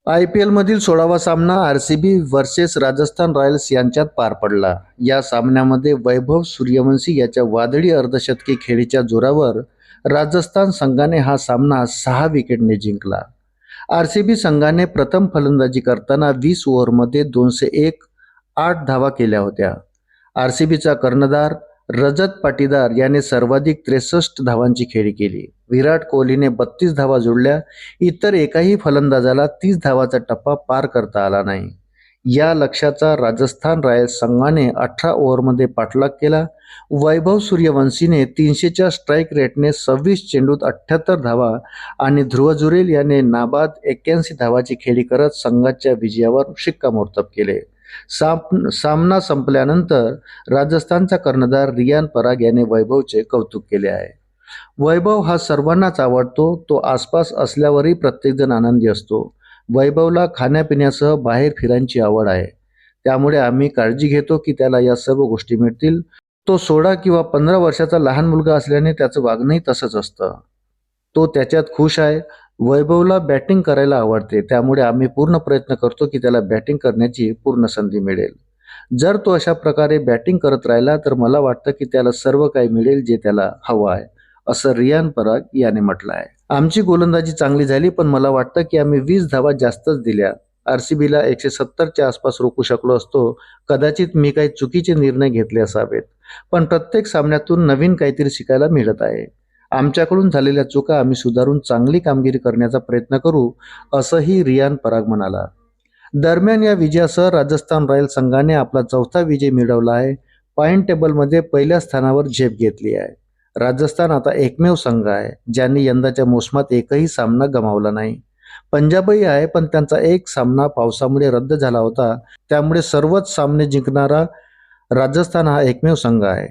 IPL मधील 16वा सामना RCB versus Rajasthan Royals यांच्यात पार पडला. या सामन्यामध्ये वैभव सूर्यवंशी याच्या वादळी अर्धशतकी खेळीच्या जोरावर राजस्थान संघाने हा सामना 6 विकेटने जिंकला. RCB संघाने प्रथम फलंदाजी करताना 20 ओव्हरमध्ये 201 8 धावा केल्या होत्या. RCBचा कर्णधार रजत पाटीदार याने सर्वाधिक 63 धावांची खेळी केली. विराट कोहलीने 32 धावा जोडल्या. इतर एकाही फलंदाजाला 30 धावाचा टप्पा पार करता आला नाही. या लक्ष्याचा राजस्थान रॉयल्स संघाने 18 ओव्हरमध्ये पाठलाग केला. वैभव सूर्यवंशीने 300च्या स्ट्राईक रेटने 26 चेंडूत 78 धावा आणि ध्रुव जुरेल याने नाबाद 81 धावाची खेळी करत संघाच्या विजयावर शिक्कामोर्तब केले. सामना संपल्यानंतर राजस्थानचा कर्णधार रियान पराग याने वैभवचे कौतुक केले आहे. वैभव हा सर्वांनाच आवडतो. तो आसपास असल्यावरही प्रत्येकजण आनंदी असतो. वैभवला खाण्यापिण्यासह बाहेर फिरायची आवड आहे. त्यामुळे आम्ही काळजी घेतो की त्याला या सर्व गोष्टी मिळतील. तो 16 किंवा 15 वर्षाचा लहान मुलगा असल्याने त्याचं वागणंही तसंच असतं. तो त्याच्यात खुश आहे. वैभवला बॅटिंग करायला आवडते. त्यामुळे आम्ही पूर्ण प्रयत्न करतो की त्याला बॅटिंग करण्याची पूर्ण संधी मिळेल. जर तो अशा प्रकारे बॅटिंग करत राहिला तर मला वाटतं की त्याला सर्व काही मिळेल जे त्याला हवं आहे, असं रियान पराग याने म्हटलं आहे. आमची गोलंदाजी चांगली झाली, पण मला वाटतं की आम्ही 20 धावा जास्तच दिल्या. RCBला 170च्या आसपास रोखू शकलो असतो. कदाचित मी काही चुकीचे निर्णय घेतले असावेत, पण प्रत्येक सामन्यातून नवीन काहीतरी शिकायला मिळत आहे. आमच्याकडून झालेल्या चुका आम्ही सुधारून चांगली कामगिरी करण्याचा प्रयत्न करू, असंही रियान पराग म्हणाला. दरम्यान या विजयासह राजस्थान रॉयल्स संघाने आपला 4था विजय मिळवला आहे. पॉईंट टेबलमध्ये पहिल्या स्थानावर झेप घेतली आहे. राजस्थान आता एकमेव संघ आहे ज्यांनी यंदाच्या मोसमात एकही सामना गमावला नाही. पंजाबही आहे, पण त्यांचा एक सामना पावसामुळे रद्द झाला होता. त्यामुळे सर्वच सामने जिंकणारा राजस्थान हा एकमेव संघ आहे.